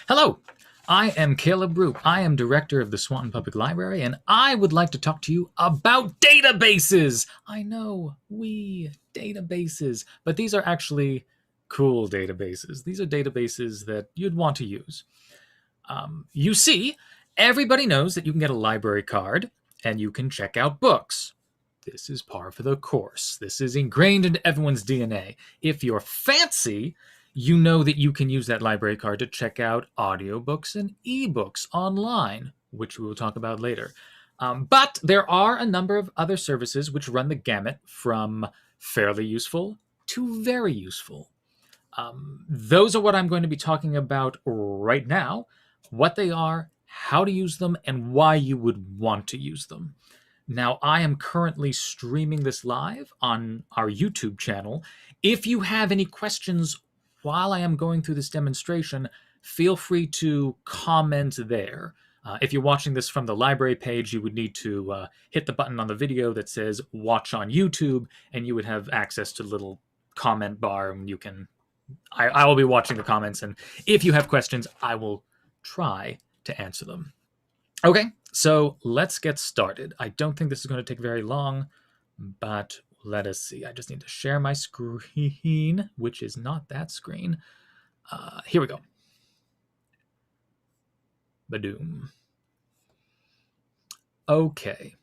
Hello, I am Caleb Roop. I am director of the Swanton Public Library, and I would like to talk to you about databases. I know, databases, but these are actually cool databases. These are databases that you'd want to use. You see, everybody knows that you can get a library card and you can check out books. This is par for the course. This is ingrained into everyone's DNA. If you're fancy, you know that you can use that library card to check out audiobooks and ebooks online, which we will talk about later. But there are a number of other services which run the gamut from fairly useful to very useful. Those are what I'm going to be talking about right now, what they are, how to use them, and why you would want to use them. Now, I am currently streaming this live on our YouTube channel. If you have any questions while I am going through this demonstration, feel free to comment there. If you're watching this from the library page, you would need to hit the button on the video that says watch on YouTube, and you would have access to the little comment bar, and you can I will be watching the comments, and if you have questions, I will try to answer them. Okay, so let's get started. I don't think this is going to take very long, but let us see. I just need to share my screen, which is not that screen. Here we go. Badoom. Okay.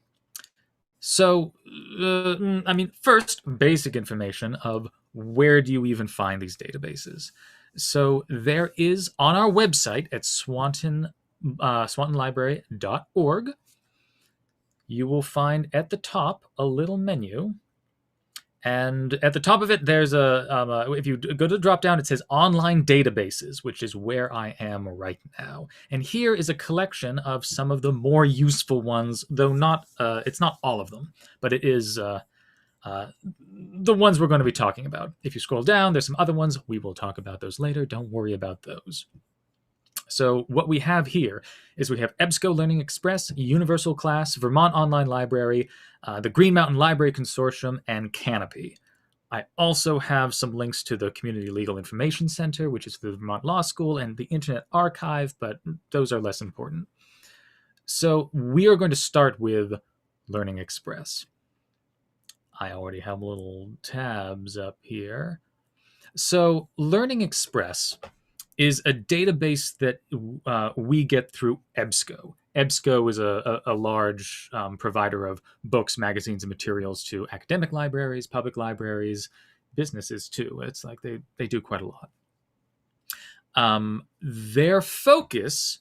So, first, basic information of where do you even find these databases? So there is on our website at swantonlibrary.org, you will find at the top a little menu. And at the top of it, there's if you go to the drop down, it says online databases, which is where I am right now. And here is a collection of some of the more useful ones, though it's not all of them, but it is the ones we're going to be talking about. If you scroll down, there's some other ones. We will talk about those later. Don't worry about those. So what we have here is we have EBSCO Learning Express, Universal Class, Vermont Online Library, the Green Mountain Library Consortium, and Canopy. I also have some links to the Community Legal Information Center, which is for the Vermont Law School, and the Internet Archive, but those are less important. So we are going to start with Learning Express. I already have little tabs up here. So Learning Express is a database that we get through EBSCO. EBSCO is a large provider of books, magazines, and materials to academic libraries, public libraries, businesses too. It's like they do quite a lot. Their focus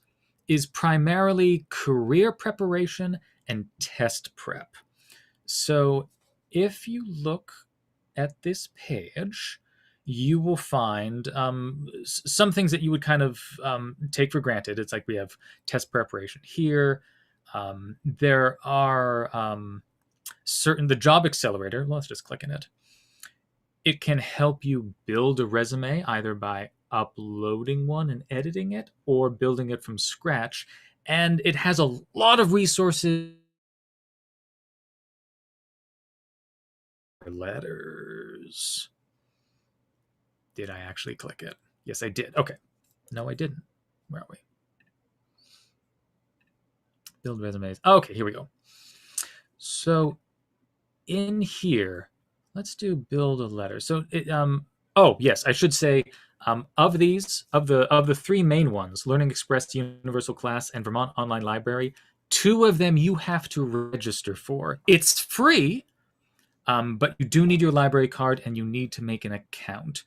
is primarily career preparation and test prep. So if you look at this page, you will find some things that you would kind of take for granted. It's like we have test preparation here. There are the Job Accelerator. Let's just click in it. It can help you build a resume either by uploading one and editing it or building it from scratch. And it has a lot of resources. Letters. Did I actually click it? Yes, I did. Okay. No, I didn't. Where are we? Build resumes. Okay, here we go. So in here, let's do build a letter. So oh yes, I should say of the three main ones, Learning Express, Universal Class, and Vermont Online Library, two of them you have to register for. It's free, but you do need your library card and you need to make an account.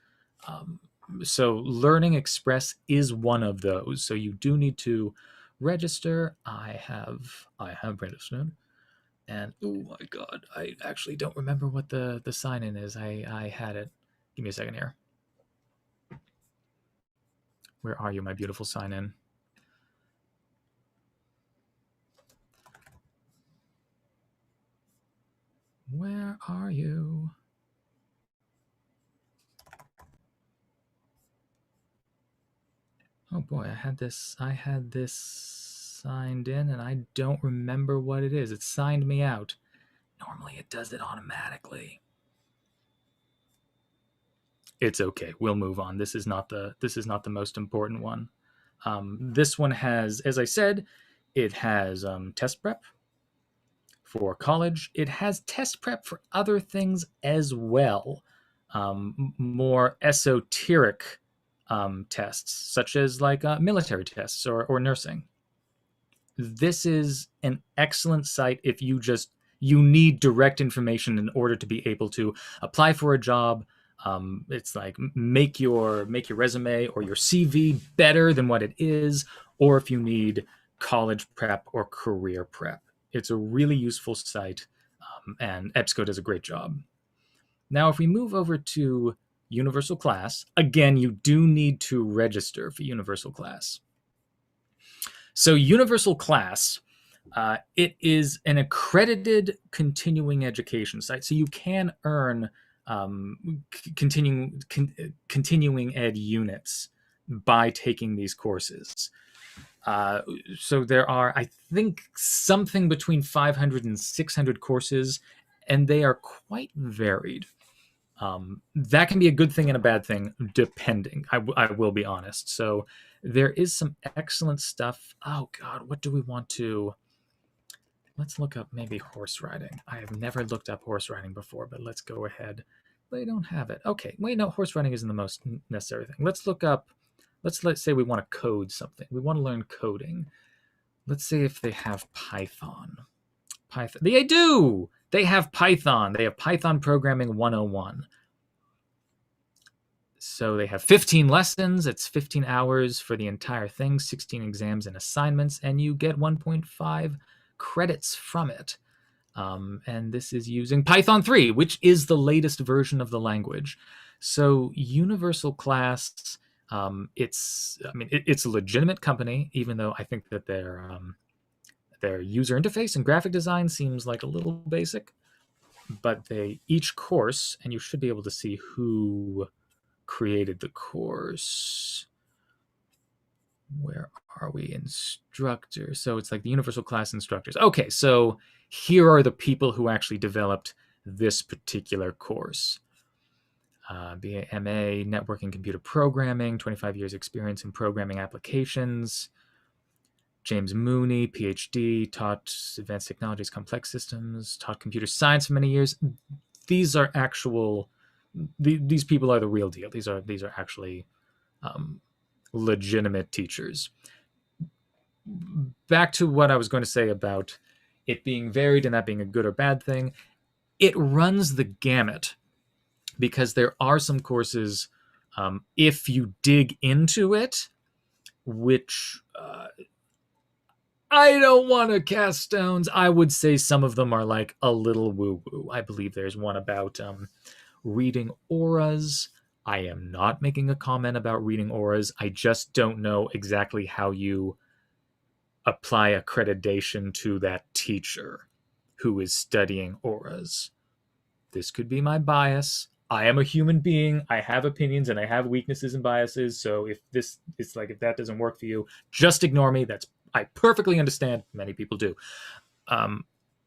So Learning Express is one of those. So you do need to register. I have registered. And oh my god, I actually don't remember what the sign-in is. I had it. Give me a second here. Where are you, my beautiful sign-in? Where are you? Oh boy, I had this signed in and I don't remember what it is. It signed me out. Normally it does it automatically. It's okay. We'll move on. This is not the most important one. This one has, as I said, it has test prep for college. It has test prep for other things as well, more esoteric tests, such as like military tests or nursing. This is an excellent site if you need direct information in order to be able to apply for a job. It's like make your resume or your CV better than what it is, or if you need college prep or career prep. It's a really useful site, and EBSCO does a great job. Now, if we move over to Universal Class, again, you do need to register for Universal Class. So Universal Class, it is an accredited continuing education site, so you can earn continuing ed units by taking these courses. So there are, I think, something between 500 and 600 courses, and they are quite varied. That can be a good thing and a bad thing, depending. I will be honest. So there is some excellent stuff. Oh God, what do we want to? Let's look up maybe horse riding. I have never looked up horse riding before, but let's go ahead. They don't have it. Okay, wait, no, horse riding isn't the most necessary thing. Let's look up. Let's say we want to code something. We want to learn coding. Let's see if they have Python. Python. They do. They have Python. They have Python Programming 101. So they have 15 lessons. It's 15 hours for the entire thing, 16 exams and assignments, and you get 1.5 credits from it. And this is using Python 3, which is the latest version of the language. So Universal Class, it's a legitimate company, even though I think that their user interface and graphic design seems like a little basic. But each course, and you should be able to see who created the course. Where are we? Instructor. So it's like the Universal Class instructors. Okay, so here are the people who actually developed this particular course. BA, MA, Networking Computer Programming, 25 years experience in programming applications. James Mooney, PhD, taught advanced technologies, complex systems, taught computer science for many years. These are actual. These people are the real deal. These are actually legitimate teachers. Back to what I was going to say about it being varied and that being a good or bad thing. It runs the gamut because there are some courses, if you dig into it, which I don't want to cast stones. I would say some of them are like a little woo-woo. I believe there's one about reading auras. I am not making a comment about reading auras. I just don't know exactly how you apply accreditation to that teacher who is studying auras. This could be my bias. I am a human being. I have opinions and I have weaknesses and biases. So if that doesn't work for you, just ignore me. I perfectly understand. Many people do.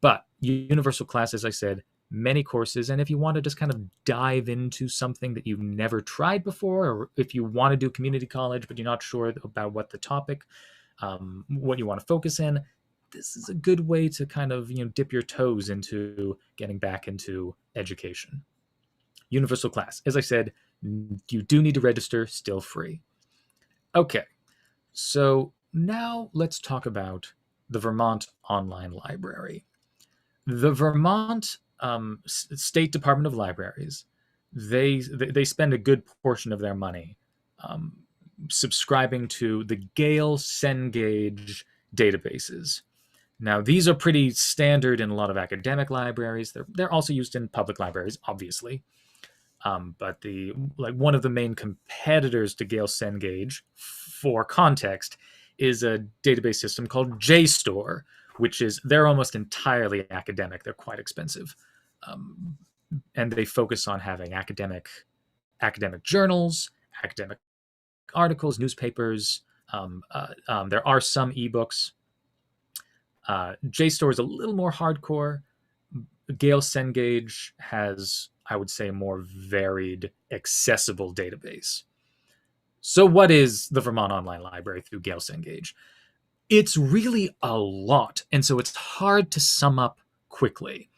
But Universal Class, as I said, many courses. And if you want to just kind of dive into something that you've never tried before, or if you want to do community college, but you're not sure about what the topic, what you want to focus in, this is a good way to kind of, dip your toes into getting back into education. Universal Class, as I said, you do need to register, still free. Okay, so now let's talk about the Vermont Online Library. The Vermont State Department of Libraries, they spend a good portion of their money subscribing to the Gale Cengage databases. Now, these are pretty standard in a lot of academic libraries. They're also used in public libraries, obviously. But one of the main competitors to Gale Cengage, for context, is a database system called JSTOR, which they're almost entirely academic. They're quite expensive. And they focus on having academic journals, academic articles, newspapers. There are some ebooks. JSTOR is a little more hardcore. Gale Cengage has, I would say, a more varied, accessible database. So what is the Vermont Online Library through Gale Cengage? It's really a lot, and so it's hard to sum up quickly.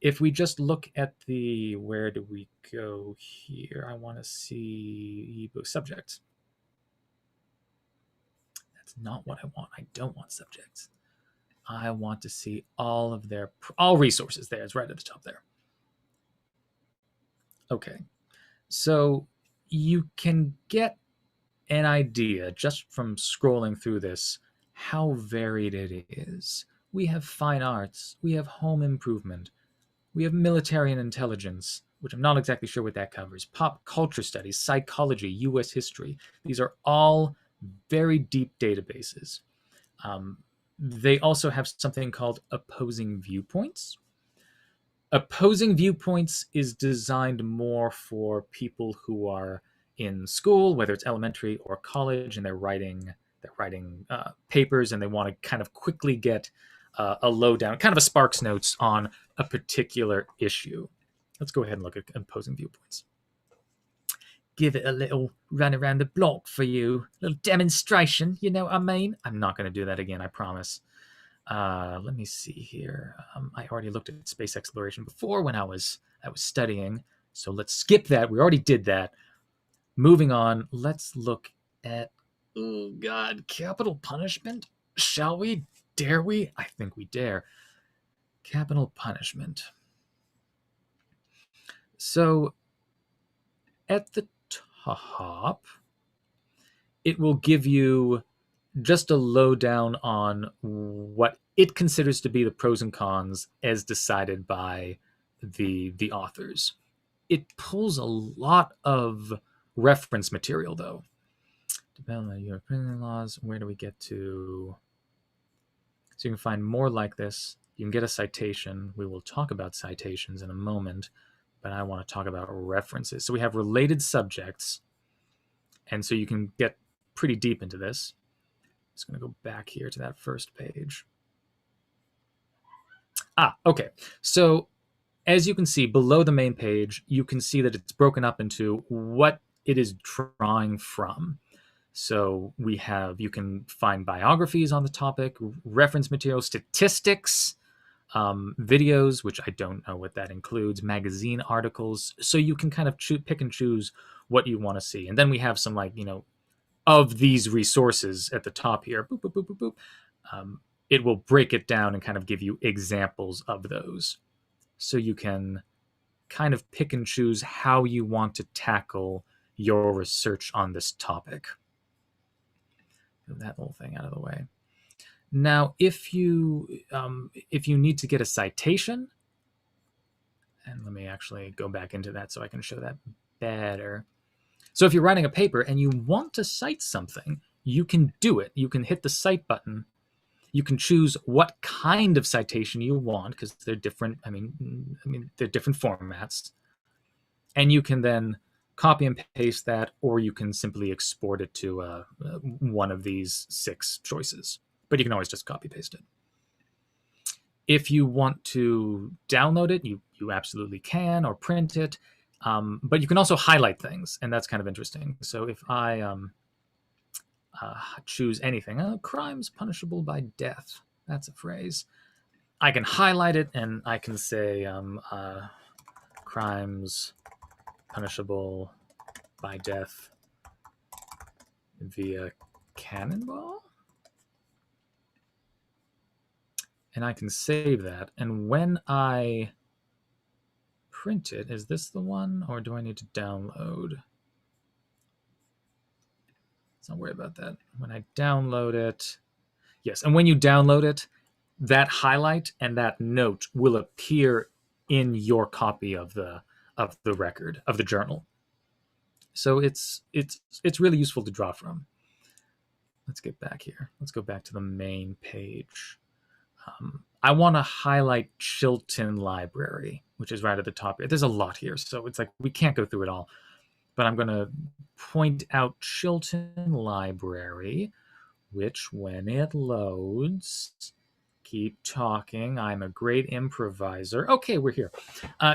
If we just look at where do we go here? I want to see ebook subjects. That's not what I want. I don't want subjects. I want to see all resources there. It's right at the top there. Okay. So you can get an idea just from scrolling through this how varied it is. We have fine arts, we have home improvement, we have military and intelligence, which I'm not exactly sure what that covers, pop culture studies, psychology, US history. These are all very deep databases. They also have something called opposing viewpoints. Opposing viewpoints is designed more for people who are in school, whether it's elementary or college, and they're writing papers, and they want to kind of quickly get a lowdown, kind of a Sparks Notes on a particular issue. Let's go ahead and look at opposing viewpoints. Give it a little run around the block for you, a little demonstration. You know what I mean? I'm not going to do that again, I promise. Let me see here. I already looked at space exploration before when I was studying, so let's skip that. We already did that. Moving on, let's look at, oh God, capital punishment. Shall we? Dare we? I think we dare. Capital punishment. So at the top, it will give you just a lowdown on what it considers to be the pros and cons as decided by the authors. It pulls a lot of reference material, though. Depending on your opinion laws, where do we get to? So you can find more like this. You can get a citation. We will talk about citations in a moment, but I want to talk about references. So we have related subjects, and so you can get pretty deep into this. Just going to go back here to that first page. Okay. So as you can see below the main page, you can see that it's broken up into what it is drawing from. So you can find biographies on the topic, reference material, statistics, videos, which I don't know what that includes, magazine articles. So you can kind of pick and choose what you want to see. And then we have some of these resources at the top here. Boop, boop, boop, boop, boop. It will break it down and kind of give you examples of those. So you can kind of pick and choose how you want to tackle your research on this topic. Get that whole thing out of the way. Now, if you need to get a citation, and let me actually go back into that so I can show that better. So if you're writing a paper and you want to cite something, you can do it. You can hit the cite button. You can choose what kind of citation you want, because they're different. I mean, they're different formats. And you can then copy and paste that, or you can simply export it to one of these 6 choices. But you can always just copy paste it. If you want to download it, you absolutely can, or print it. But you can also highlight things, and that's kind of interesting. So if I choose anything, crimes punishable by death, that's a phrase. I can highlight it, and I can say crimes punishable by death via cannonball. And I can save that. And when I print it, is this the one, or do I need to download? Let's not worry about that. When I download it, yes. And when you download it, that highlight and that note will appear in your copy of the record, of the journal. So it's really useful to draw from. Let's get back here. Let's go back to the main page. I want to highlight Chilton Library, which is right at the top here. There's a lot here, so it's like we can't go through it all. But I'm going to point out Chilton Library, which when it loads, keep talking. I'm a great improviser. Okay, we're here.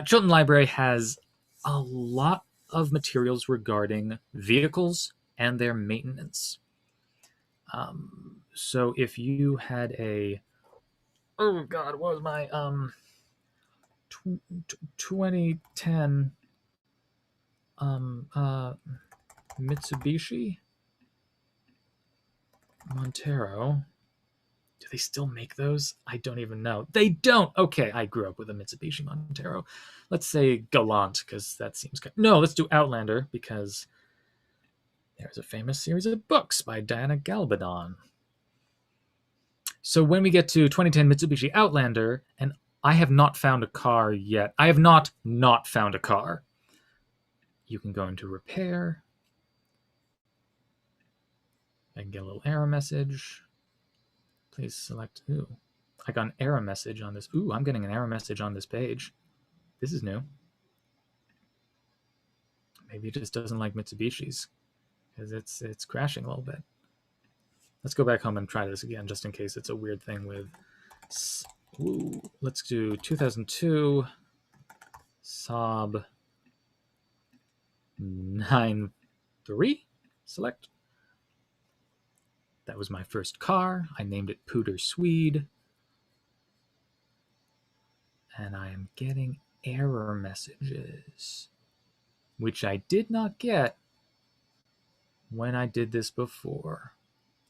Chilton Library has a lot of materials regarding vehicles and their maintenance. So if you had oh god, what was my 2010 Mitsubishi Montero. Do they still make those? I don't even know. They don't. Okay, I grew up with a Mitsubishi Montero. Let's say Galant, because that seems good. No, let's do Outlander, because there's a famous series of books by Diana Galbadon. So when we get to 2010 Mitsubishi Outlander, and I have not found a car yet. I have not found a car. You can go into repair. I can get a little error message. Please select. Ooh, I got an error message on this. Ooh, I'm getting an error message on this page. This is new. Maybe it just doesn't like Mitsubishis because it's crashing a little bit. Let's go back home and try this again, just in case it's a weird thing with. Ooh, let's do 2002 Saab 9.3. Select. That was my first car. I named it Pooter Swede. And I am getting error messages, which I did not get when I did this before.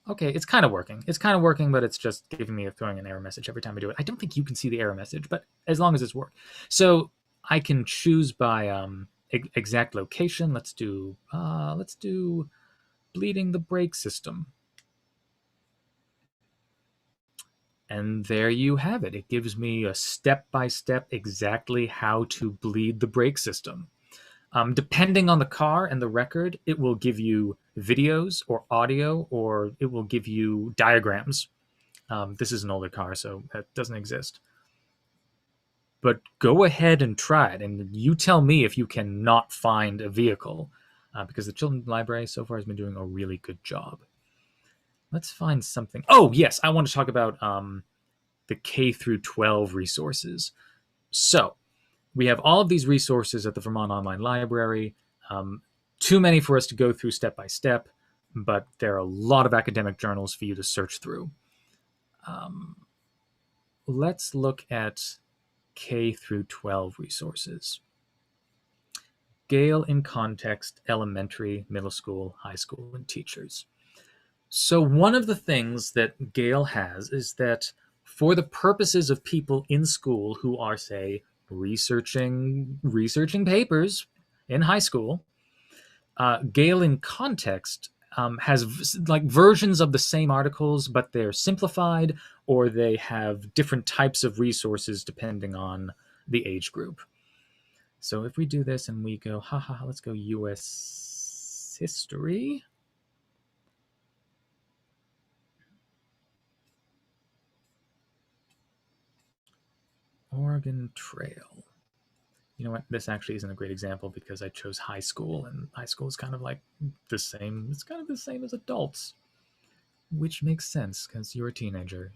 Okay, it's kind of working. It's kind of working, but it's just giving me throwing an error message every time I do it. I don't think you can see the error message, but as long as it's worked. So I can choose by exact location. Let's do bleeding the brake system. And there you have it. It gives me a step-by-step exactly how to bleed the brake system. Depending on the car and the record, it will give you videos or audio, or it will give you diagrams. This is an older car, so that doesn't exist. But go ahead and try it, and you tell me if you cannot find a vehicle, because the Children's Library so far has been doing a really good job. Let's find something. Oh, yes, I want to talk about the K through 12 resources. So we have all of these resources at the Vermont Online Library. Too many for us to go through step by step, but there are a lot of academic journals for you to search through. Let's look at K through 12 resources. Gale in Context, Elementary, Middle School, High School, and Teachers. So one of the things that Gale has is that for the purposes of people in school who are, say, researching papers in high school, Gale in Context has like versions of the same articles, but they're simplified, or they have different types of resources depending on the age group. So if we do this and we go, let's go U.S. history. Oregon Trail. You know what? This actually isn't a great example because I chose high school, and high school is kind of like the same. It's kind of the same as adults, which makes sense because you're a teenager.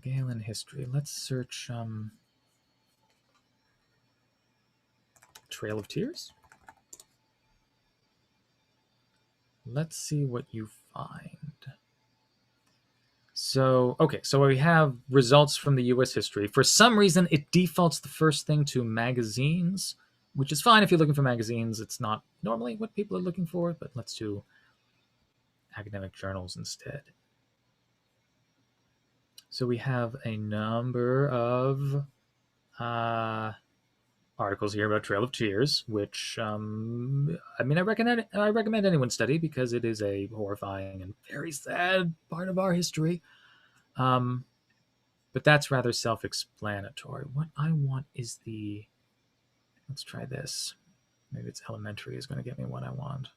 Gale in history. Let's search Trail of Tears. Let's see what you find. So, okay, so we have results from the U.S. history. For some reason, it defaults the first thing to magazines, which is fine if you're looking for magazines. It's not normally what people are looking for, but let's do academic journals instead. So we have a number of articles here about Trail of Tears, which, I recommend anyone study because it is a horrifying and very sad part of our history. But that's rather self-explanatory. What I want is let's try this. Maybe it's elementary is going to get me what I want.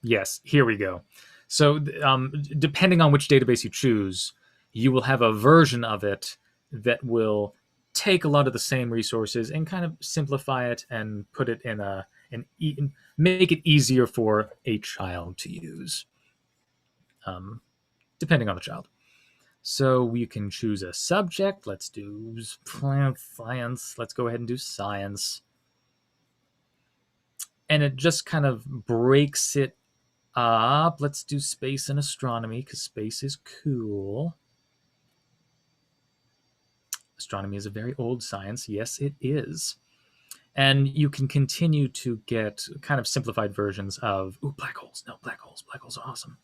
Yes, here we go. So depending on which database you choose, you will have a version of it that will take a lot of the same resources and kind of simplify it and put it in make it easier for a child to use, depending on the child. So we can choose a subject. Let's do science. Let's go ahead and do science. and it just kind of breaks it up. Let's do space and astronomy because space is cool. Astronomy is a very old science. Yes, it is. And you can continue to get kind of simplified versions of black holes. No, black holes. Black holes are awesome.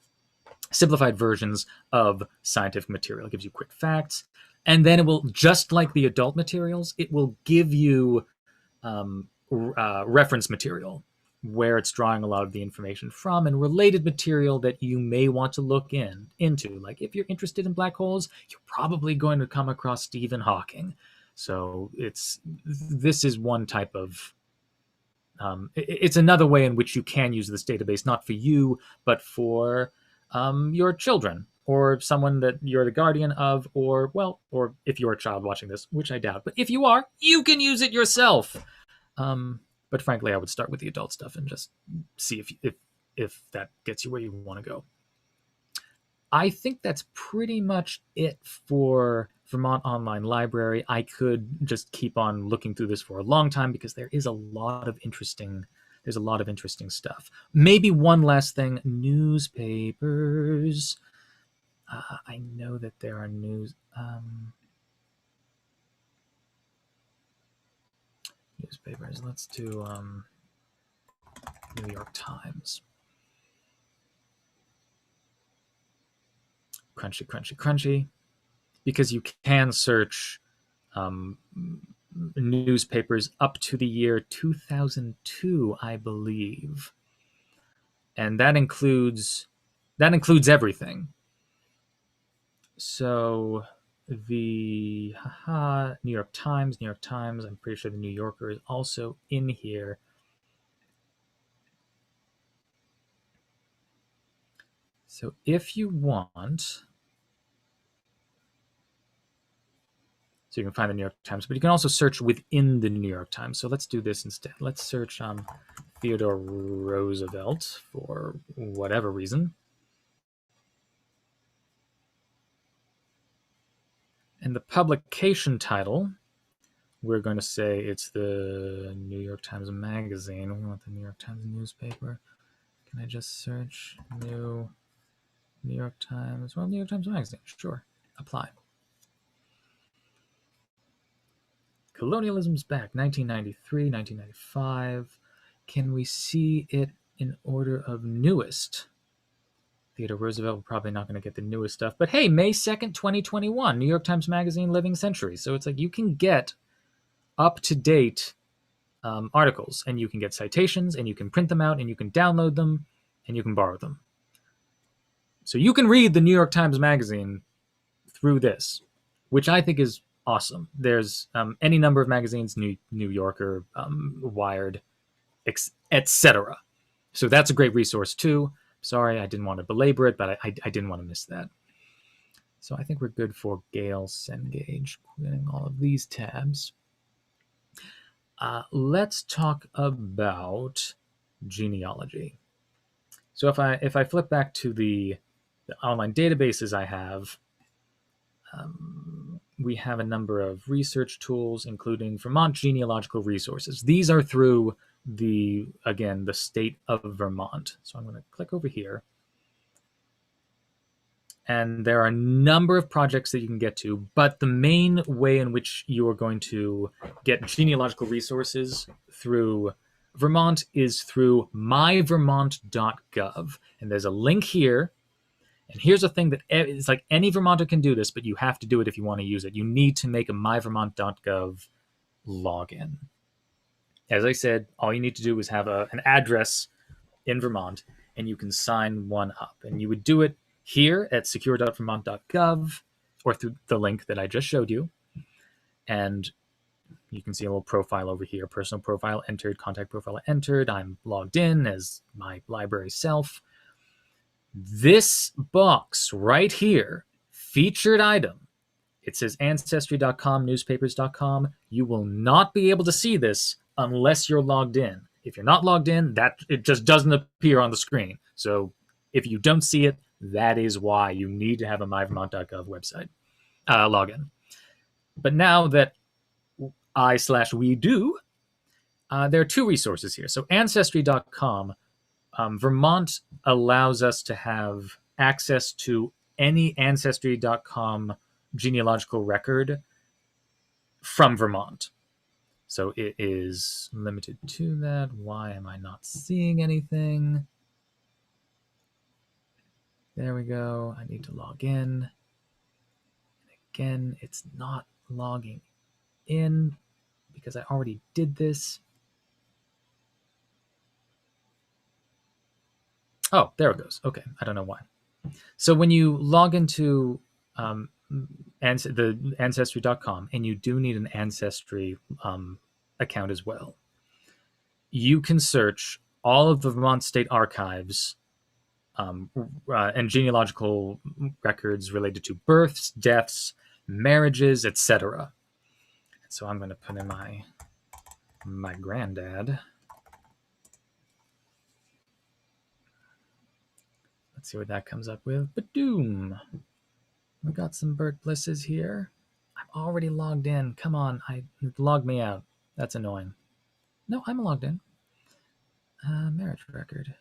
Simplified versions of scientific material. It gives you quick facts. And then it will, just like the adult materials, it will give you reference material where it's drawing a lot of the information from, and related material that you may want to look into. Like if you're interested in black holes, you're probably going to come across Stephen Hawking. So this is one type of it's another way in which you can use this database, not for you, but for your children or someone that you're the guardian of, or if you're a child watching this, which I doubt, but if you are, you can use it yourself. But frankly, I would start with the adult stuff and just see if that gets you where you want to go. I think that's pretty much it for Vermont Online Library. I could just keep on looking through this for a long time because there's a lot of interesting stuff. Maybe one last thing, newspapers. I know that there are newspapers. Let's do New York Times. Crunchy. Because you can search newspapers up to the year 2002, I believe. And that includes everything. So the New York Times, I'm pretty sure the New Yorker is also in here. So if you want, so you can find the New York Times, but you can also search within the New York Times. So let's do this instead. Let's search Theodore Roosevelt for whatever reason. And the publication title, we're going to say it's the New York Times Magazine. We want the New York Times newspaper. Can I just search New York Times? Well, New York Times Magazine, sure. Apply. Colonialism's back, 1993, 1995. Can we see it in order of newest? Theodore Roosevelt, we're probably not going to get the newest stuff. But hey, May 2nd, 2021, New York Times Magazine, Living Century. So it's like you can get up-to-date articles, and you can get citations, and you can print them out, and you can download them, and you can borrow them. So you can read the New York Times Magazine through this, which I think is awesome. There's any number of magazines, New Yorker, Wired, etc. So that's a great resource too. Sorry, I didn't want to belabor it, but I didn't want to miss that. So I think we're good for Gale Cengage, quitting all of these tabs. Let's talk about genealogy. So if I flip back to the online databases I have, we have a number of research tools, including Vermont Genealogical Resources. These are through the state of Vermont. So I'm going to click over here. And there are a number of projects that you can get to, but the main way in which you are going to get genealogical resources through Vermont is through myvermont.gov. And there's a link here. And here's the thing that it's like any Vermonter can do this, but you have to do it if you want to use it. You need to make a myvermont.gov login. As I said, all you need to do is have an address in Vermont, and you can sign one up. And you would do it here at secure.vermont.gov or through the link that I just showed you. And you can see a little profile over here, personal profile entered, contact profile entered. I'm logged in as my library self. This box right here, featured item, it says ancestry.com, newspapers.com. You will not be able to see this unless you're logged in. If you're not logged in, it just doesn't appear on the screen. So if you don't see it, that is why you need to have a myvermont.gov website login. But now that we do, There are two resources here. So Ancestry.com, Vermont allows us to have access to any Ancestry.com genealogical record from Vermont. So it is limited to that. Why am I not seeing anything? There we go. I need to log in. Again, it's not logging in because I already did this. Oh, there it goes. Okay, I don't know why. So when you log into the Ancestry.com, and you do need an Ancestry account as well, you can search all of the Vermont State Archives and genealogical records related to births, deaths, marriages, etc. So I'm going to put in my granddad. Let's see what that comes up with. Badoom! We got some Bert Blisses here. I'm already logged in. Come on, log me out. That's annoying. No, I'm logged in. Marriage record.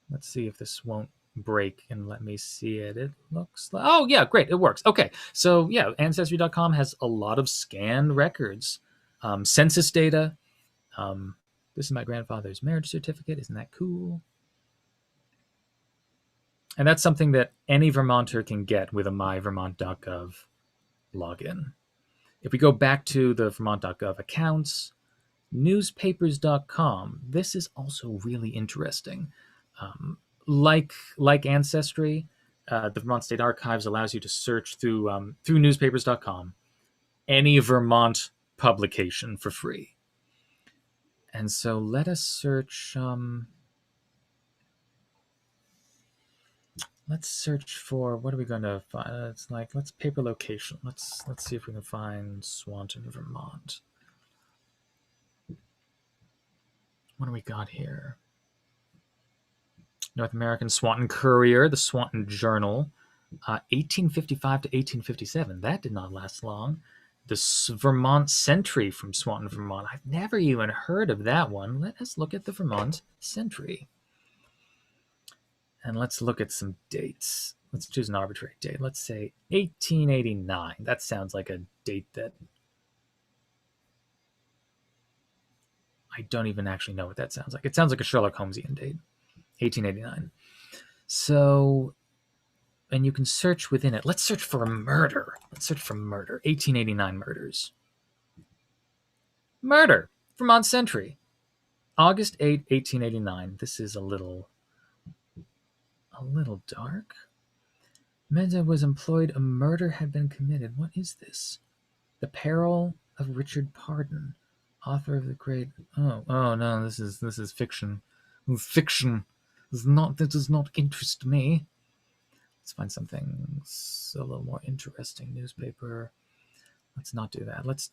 Let's see if this won't break and let me see it. It looks like, oh yeah, great, it works. Okay, so yeah, Ancestry.com has a lot of scanned records, census data. This is my grandfather's marriage certificate. Isn't that cool? And that's something that any Vermonter can get with a myvermont.gov login. If we go back to the vermont.gov accounts, newspapers.com, this is also really interesting. Like Ancestry, the Vermont State Archives allows you to search through newspapers.com any Vermont publication for free. And so let us search. Let's search for, what are we going to find? It's like, let's paper location. Let's see if we can find Swanton, Vermont. What do we got here? North American Swanton Courier, the Swanton Journal, 1855 to 1857. That did not last long. The Vermont Sentry from Swanton, Vermont. I've never even heard of that one. Let us look at the Vermont Sentry. And let's look at some dates. Let's choose an arbitrary date. Let's say 1889. That sounds like a date that I don't even actually know what that sounds like. It sounds like a Sherlock Holmesian date, 1889. So, and you can search within it. Let's search for a murder. Let's search for murder. 1889 murders. Murder. Vermont Sentry. August 8, 1889. This is a little dark. Meda was employed. A murder had been committed. What is this? The Peril of Richard Pardon, author of the great. Oh no! This is fiction. Fiction. That does not interest me. Let's find something a little more interesting. Newspaper. Let's not do that. Let's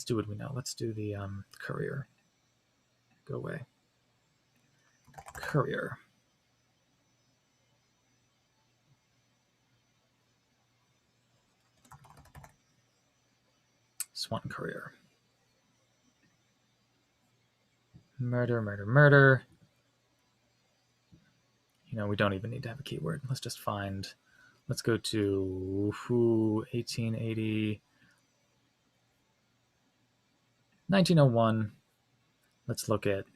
do what we know. Let's do the Courier. Go away. Courier. Swanton Courier. Murder. You know, we don't even need to have a keyword. Let's just find, let's go to 1880, 1901. Let's look at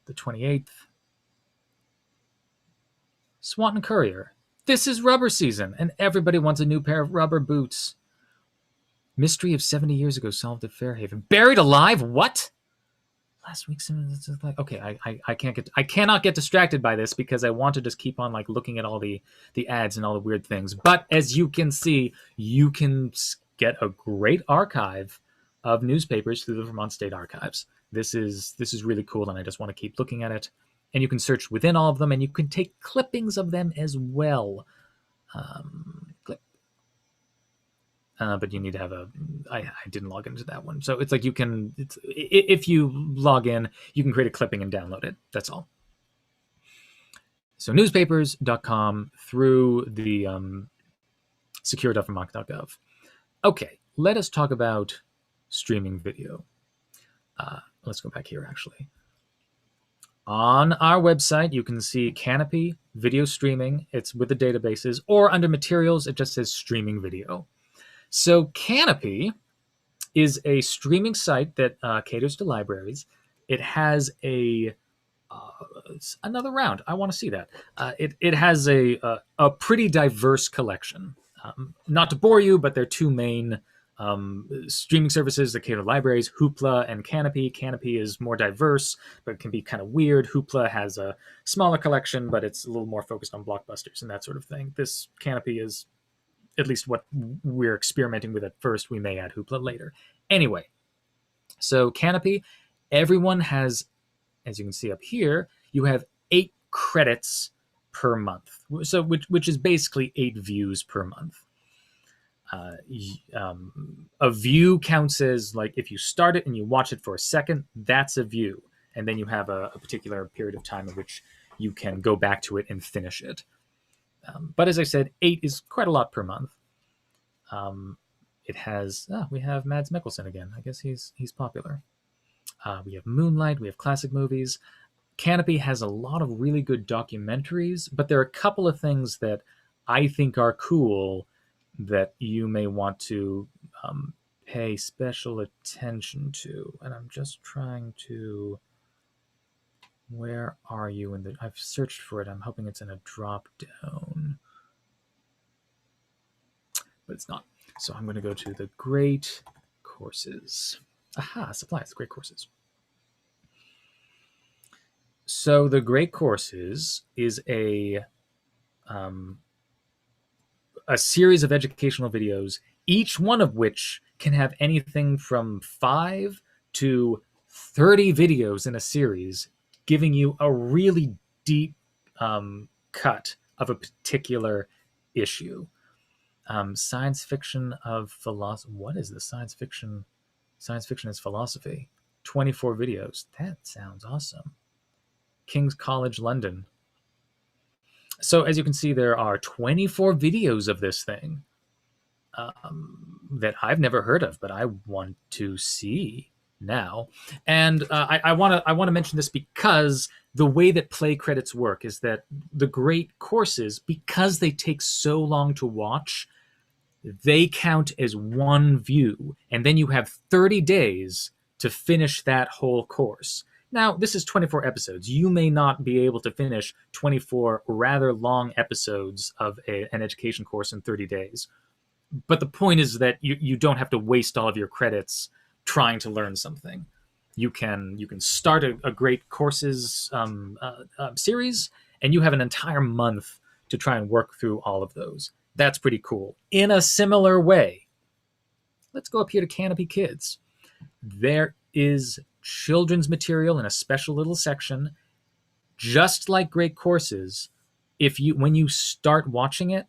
the 28th. Swanton Courier. This is rubber season, and everybody wants a new pair of rubber boots. Mystery of 70 years ago solved at Fairhaven. Buried alive? What? Last week, like, okay, I cannot get distracted by this because I want to just keep on like looking at all the ads and all the weird things. But as you can see, you can get a great archive of newspapers through the Vermont State Archives. This is really cool, and I just want to keep looking at it. And you can search within all of them, and you can take clippings of them as well. But you need to have I didn't log into that one. So it's like you can, if you log in, you can create a clipping and download it. That's all. So newspapers.com through the secure.vermont.gov. Okay, let us talk about streaming video. let's go back here actually. On our website, you can see Canopy video streaming. It's with the databases, or under materials, it just says streaming video. So Canopy is a streaming site that caters to libraries. It has another round. I want to see that. It has a pretty diverse collection. Not to bore you, but there are two main streaming services that cater to libraries: Hoopla and Canopy. Canopy is more diverse, but can be kind of weird. Hoopla has a smaller collection, but it's a little more focused on blockbusters and that sort of thing. This Canopy is at least what we're experimenting with at first. We may add Hoopla later. Anyway, so Canopy, everyone has, as you can see up here, you have 8 credits per month, so which is basically 8 views per month. A view counts as, like, if you start it and you watch it for a second, that's a view, and then you have a particular period of time in which you can go back to it and finish it. But as I said, 8 is quite a lot per month. It has we have Mads Mikkelsen again. I guess he's popular. We have Moonlight. We have classic movies. Canopy has a lot of really good documentaries, but there are a couple of things that I think are cool that you may want to pay special attention to. And I'm just trying to... Where are you in the... I've searched for it. I'm hoping it's in a drop down. But it's not. So I'm going to go to the great courses. Aha, supplies, great courses. So the great courses is a series of educational videos, each one of which can have anything from 5 to 30 videos in a series, giving you a really deep cut of a particular issue. Science fiction of philosophy. What is this? Science fiction? Science fiction is philosophy. 24 videos. That sounds awesome. King's College London. So as you can see, there are 24 videos of this thing that I've never heard of, but I want to see now. And I want to mention this because the way that play credits work is that the great courses, because they take so long to watch, they count as one view, and then you have 30 days to finish that whole course. Now, this is 24 episodes. You may not be able to finish 24 rather long episodes of an education course in 30 days. But the point is that you don't have to waste all of your credits trying to learn something. You can start a great courses series, and you have an entire month to try and work through all of those. That's pretty cool. In a similar way, let's go up here to Canopy Kids. There is children's material in a special little section, just like great courses. When you start watching it,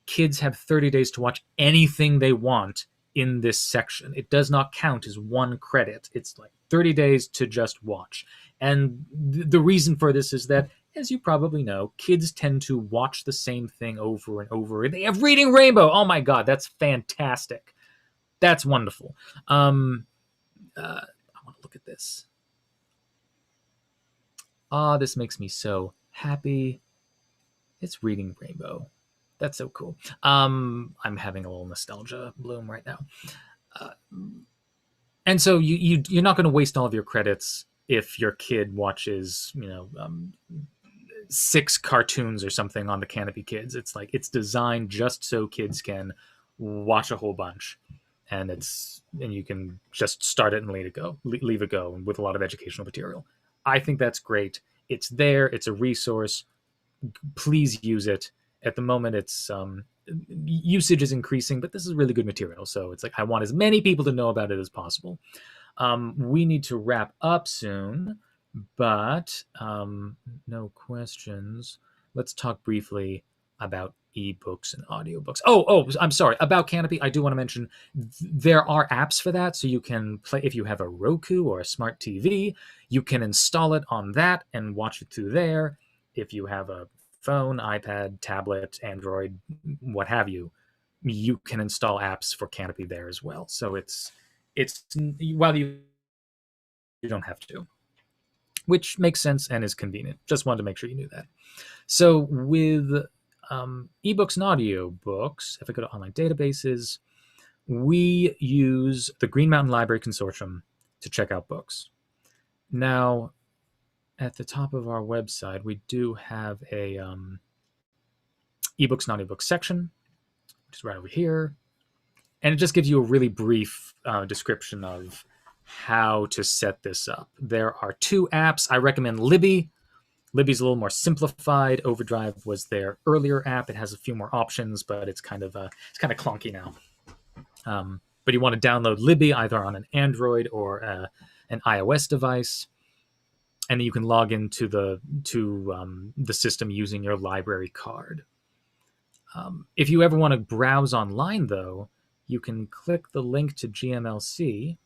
kids have 30 days to watch anything they want in this section. It does not count as one credit. It's like 30 days to just watch. And the reason for this is that, as you probably know, kids tend to watch the same thing over and over. They have Reading Rainbow. Oh my God, that's fantastic. That's wonderful. I want to look at this. This makes me so happy. It's Reading Rainbow. That's so cool. I'm having a little nostalgia bloom right now. And so you're not going to waste all of your credits if your kid watches, 6 cartoons or something on the Canopy Kids. It's like it's designed just so kids can watch a whole bunch, and you can just start it and leave it go, with a lot of educational material. I think that's great. It's there. It's a resource. Please use it. At the moment, it's usage is increasing, but this is really good material. So it's like I want as many people to know about it as possible. We need to wrap up soon, but no questions. Let's talk briefly about ebooks and audiobooks. Oh, I'm sorry. About Canopy, I do want to mention there are apps for that. So you can play, if you have a Roku or a smart TV, you can install it on that and watch it through there. If you have a phone, iPad, tablet, Android, what have you, you can install apps for Canopy there as well. So it's while you you don't have to, which makes sense and is convenient. Just wanted to make sure you knew that. So with ebooks and audiobooks, if I go to online databases, we use the Green Mountain Library Consortium to check out books. Now, at the top of our website, we do have a ebooks and audiobooks section, which is right over here. And it just gives you a really brief description of how to set this up. There are 2 apps. I recommend Libby. Libby's a little more simplified. Overdrive was their earlier app. It has a few more options, but it's kind of clunky now. But you want to download Libby either on an Android or an iOS device, and then you can log into the system using your library card. If you ever want to browse online, though, you can click the link to GMLC,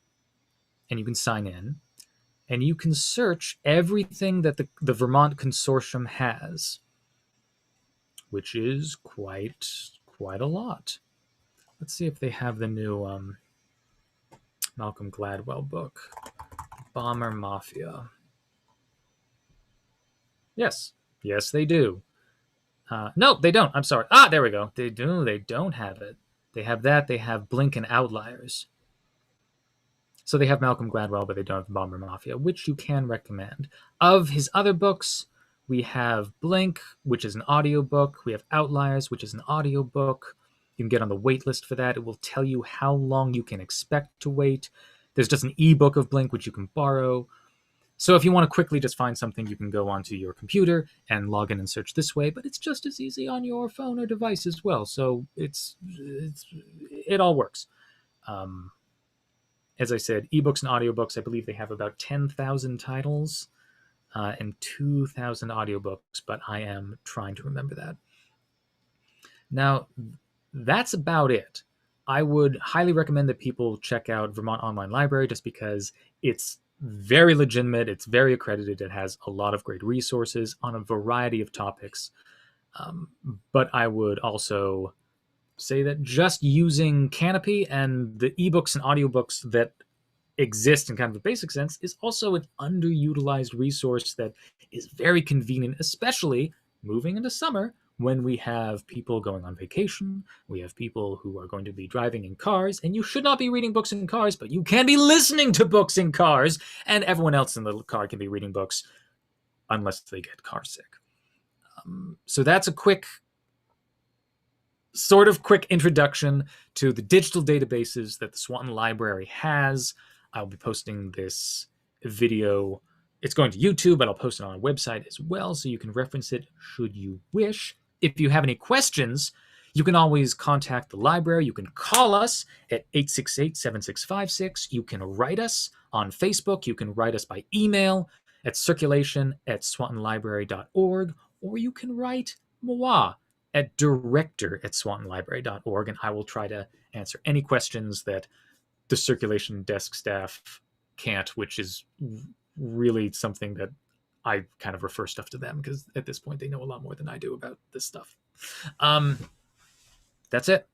and you can sign in, and you can search everything that the Vermont Consortium has, which is quite a lot. Let's see if they have the new Malcolm Gladwell book, Bomber Mafia. Yes, they do. No, they don't. I'm sorry. There we go. They do. They don't have it. They have that. They have Blink and Outliers. So they have Malcolm Gladwell, but they don't have Bomber Mafia, which you can recommend. Of his other books, we have Blink, which is an audiobook. We have Outliers, which is an audiobook. You can get on the wait list for that. It will tell you how long you can expect to wait. There's just an ebook of Blink, which you can borrow. So if you want to quickly just find something, you can go onto your computer and log in and search this way, but it's just as easy on your phone or device as well. So it all works. As I said, ebooks and audiobooks, I believe they have about 10,000 titles and 2,000 audiobooks, but I am trying to remember that. Now, that's about it. I would highly recommend that people check out Vermont Online Library just because it's very legitimate, it's very accredited, it has a lot of great resources on a variety of topics. But I would also say that just using Canopy and the ebooks and audiobooks that exist in kind of a basic sense is also an underutilized resource that is very convenient, especially moving into summer when we have people going on vacation, we have people who are going to be driving in cars, and you should not be reading books in cars, but you can be listening to books in cars, and everyone else in the car can be reading books unless they get car sick. So that's a quick introduction to the digital databases that the Swanton Library has. I'll be posting this video. It's going to YouTube, but I'll post it on our website as well, so you can reference it should you wish. If you have any questions, you can always contact the library. You can call us at 868-7656. You can write us on Facebook. You can write us by email at circulation@swantonlibrary.org, or you can write moi at director@swantonlibrary.org, and I will try to answer any questions that the circulation desk staff can't, which is really something that I kind of refer stuff to them because at this point they know a lot more than I do about this stuff. That's it.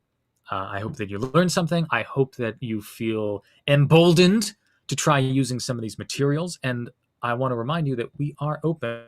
I hope that you learned something. I hope that you feel emboldened to try using some of these materials. And I want to remind you that we are open